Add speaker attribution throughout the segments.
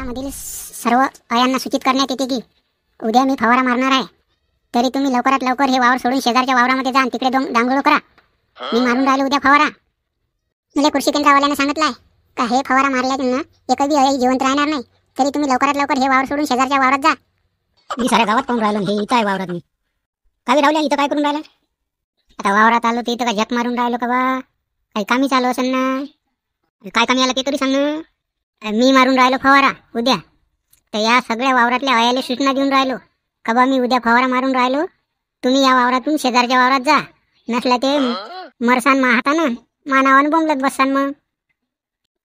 Speaker 1: वावरामधील सर्व अयांना सूचित करण्यात येते की उद्या मी फवारा मारणार आहे. तरी तुम्ही लवकरात लवकर हे वावर सोडून शेजारच्या वावरामध्ये जा आणि तिकडे डांगडोळ करा. मी मारून राहिलो उद्या फवारा. मला कृषी केंद्रावाल्याने सांगितलं आहे का हे फवारा मारल्यानं एकही अळी जिवंत राहणार नाही. तरी तुम्ही लवकरात लवकर हे वावर सोडून शेजारच्या वावरात जा.
Speaker 2: मी साऱ्या गावात पाहून राहिलो, हे इथं आहे वावरात. मी काही राहुल्या इथं काय करून राहिला?
Speaker 1: आता वावरात आलो तर इथं काय झक मारून राहिलो का बा? काही कामी चालू असेल ना. काय कामी आलं ते तरी सांग ना. मी मारून राहिलो फवारा उद्या, तर या सगळ्या वावरातल्या अयाले सूचना देऊन राहिलो का बा मी उद्या फवारा मारून राहिलो, तुम्ही या वावरातून शेजारच्या वावरात जा. नसला ते मरसान हातानं मानावानं बोंबलत बससान. मग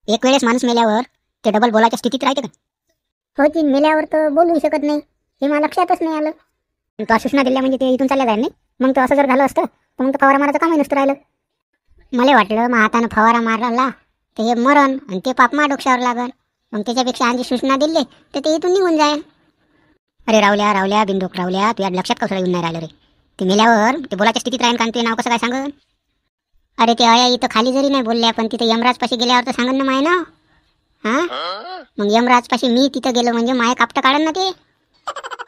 Speaker 2: एक वेळेस माणूस मेल्यावर ते डबल बोलायच्या स्थितीत राहते का?
Speaker 1: हो, ती मेल्यावर तर बोलू शकत नाही, हे मला लक्षातच नाही आलं.
Speaker 2: तो सूचना दिल्या म्हणजे ते इथून चालल्या जाईल नाही. मग तो असं जर झालं असतं तर मग तो फवारा मारायचं कामही नसतं राहिलं.
Speaker 1: मला वाटलं मग हातानं फवारा मारला तर हे मरण आणि ते पाप मा डोक्यावर लागल. मग त्याच्यापेक्षा आणखी सूचना दिली तर ते इथून निघून जाईल.
Speaker 2: अरे रावल्या बिंदोक रावल्या, तुझ्या लक्षात कसं येऊन नाही राहिलं रे? ते मेल्यावर ते बोलायच्या स्थितीत राहील का? ते नाव कसं काय सांग?
Speaker 1: अरे ते अया इथं खाली जरी नाही बोलल्या पण तिथे यमराजपाशी गेल्यावर तर सांगन ना माय ना. मग यमराजपाशी मी तिथं गेलो म्हणजे माय कापटं काढन ना ते.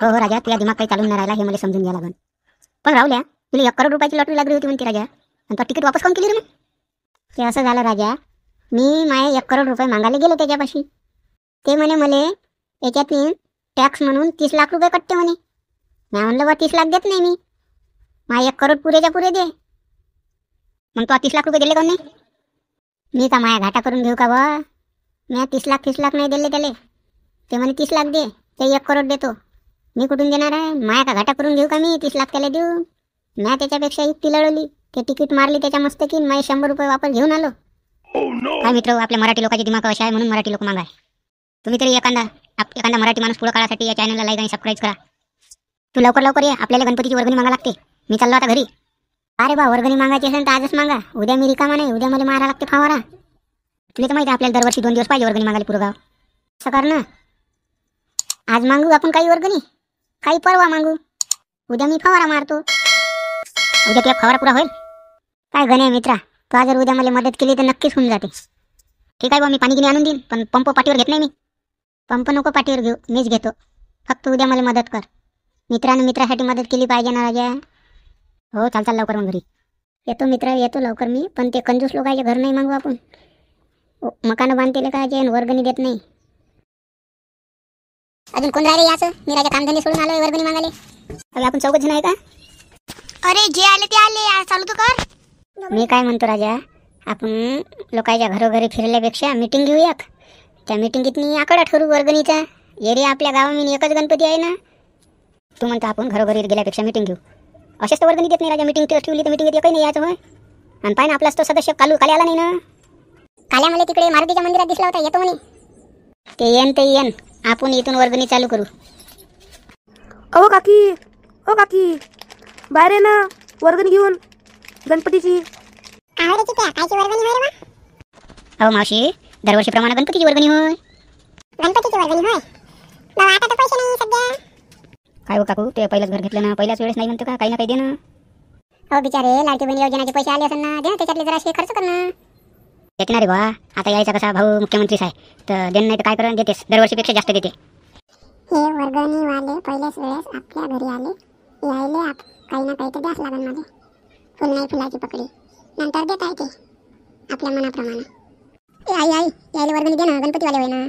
Speaker 2: हो राजा, तुझ्या दिमाग काही चालून नाही राहिला हे मला समजून घ्या लागन. पण रावल्या, तुला 1 करोड रुपयाची लॉटरी लागली होती म्हणते राजा, आणि तो तिकीट वापस कोण केली रे? मग
Speaker 1: ते असं झालं राजा, मी माय 1 करोड रुपये मागायला गेलो त्याच्यापाशी. ते म्हणे मले याच्यातून टॅक्स म्हणून 30 लाख रुपये कटते म्हणे. मी म्हणलं बा 30 लाख देत नाही मी, माय 1 करोड पुरेच्या पुरे दे.
Speaker 2: मग तो 30 लाख रुपये दिले कोण नाही?
Speaker 1: मी का माया घाटा करून घेऊ का बा? मी 30 लाख नाही दिले त्याले. ते म्हणे 30 लाख दे, ते 1 करोड देतो. मी कुठून देणार आहे? माया का घाटा करून घेऊ का मी 30 लाख त्याला देऊ? मी त्याच्यापेक्षा युक्ती लढवली, ते तिकीट मारली त्याच्या मस्तकीन, माझे 100 रुपये वापस घेऊन आलो.
Speaker 2: काय मित्र, आपल्या मराठी लोकांचे दिमाग अशा आहे म्हणून मराठी लोक मागाय. तुम्ही तरी एखादा मराठी माणूस पुढे काळासाठी या चॅनलला लाईक आणि सबस्क्राईब करा. तू लवकर ये, आपल्याला गणपतीची वर्गणी मागा लागते. मी चाललो आता घरी.
Speaker 1: अरे बा, वर्गणी मागायची असेल तर आजच मागा. उद्या मी रिकामा नाही, उद्या मला मारा लागते फवारा.
Speaker 2: तुला तर माहिती आपल्याला दरवर्षी 2 दिवस पाहिजे वर्गणी मागायला पुरं गाव.
Speaker 1: असं कर ना, आज मागू आपण काही वर्गणी, काही परवा मागू. उद्या मी फवारा मारतो.
Speaker 2: उद्या तुझा फवारा पुरा होईल.
Speaker 1: काय गणे मित्रा, तू जर उद्या मला मदत केली तर नक्कीच होऊन जाते.
Speaker 2: ठीक आहे बा, मी पाणी गिनी आणून देईन, पण पंप पाठीवर घेत नाही मी.
Speaker 1: पंप नको पाठीवर घेऊ, मीच घेतो. फक्त उद्या मला मदत कर. मित्रासाठी मदत केली पाहिजे ना राजा.
Speaker 2: हो, चाल लवकर मग घरी.
Speaker 1: येतो मित्रा, येतो लवकर मी. पण ते कंजूस लोकांचे घर नाही मागू आपण. मकानं बांधलेले काय जे वर्गणी देत नाही. अजून कोण राहिले याचं? मी राजा कामधंदे सोडून आलोय वर्गणी मागायला.
Speaker 2: अरे आपण 4 जण आहे का?
Speaker 1: अरे जे आले ते आले, चालू तर कर. मी काय म्हणतो राजा, आपण लोकांच्या घरोघरी फिरल्यापेक्षा मीटिंग घेऊया. त्या मीटिंगीत आकडा ठरू वर्गणीचा. एरिया आपल्या गावामध्ये एकच गणपती आहे ना.
Speaker 2: तू म्हणता आपण घरोघरी गेल्यापेक्षा मीटिंग घेऊ. असेच तर वर्गणी देत नाही राजा. मीटिंग ठेवली तर मीटिंगीत एकही नाही यायचं होय. आणि पाय ना, आपलाच तो सदस्य काले आला नाही ना.
Speaker 1: काल्या मला तिकडे मारुतीच्या मंदिरात दिसला होता, येतो म्हणे. ते येन आपण इथून वर्गणी चालू करू.
Speaker 3: ओ काकी बाहेर आहे ना वर्गणी घेऊन गणपतीची.
Speaker 2: हो मावशी, दरवर्षीप्रमाणे गणपतीची वर्गणी होय.
Speaker 1: गणपतीची वर्गणी होय. आता तर पैसे नाही सध्या.
Speaker 2: काय हो काकू, ते पहिल्याच घर घेतलं ना, पहिल्याच वेळेस नाही म्हणतो का? काही ना काही दे ना.
Speaker 1: हो बिचारे, लाडकी बहीण योजनेचे पैसे आले असेल ना, दे ना त्याच्यातले जराशे खर्च कर ना.
Speaker 2: देते ना रे बा. आता यायचा कसा भाऊ मुख्यमंत्रीच आहे, तर देणं नाही तर काय करून देतेस, दरवर्षीपेक्षा जास्त देते.
Speaker 1: हे वर्गणीवाले पहिल्याच वेळेस आपल्या घरी आले, यायले काही ना काही तर द्यास लागेल मला. फुल नाही फुलाची पकडी, नंतर देता येते आपल्या मनाप्रमाणे. आई यायला वर्गणी दे ना, गणपतीवाले होय ना.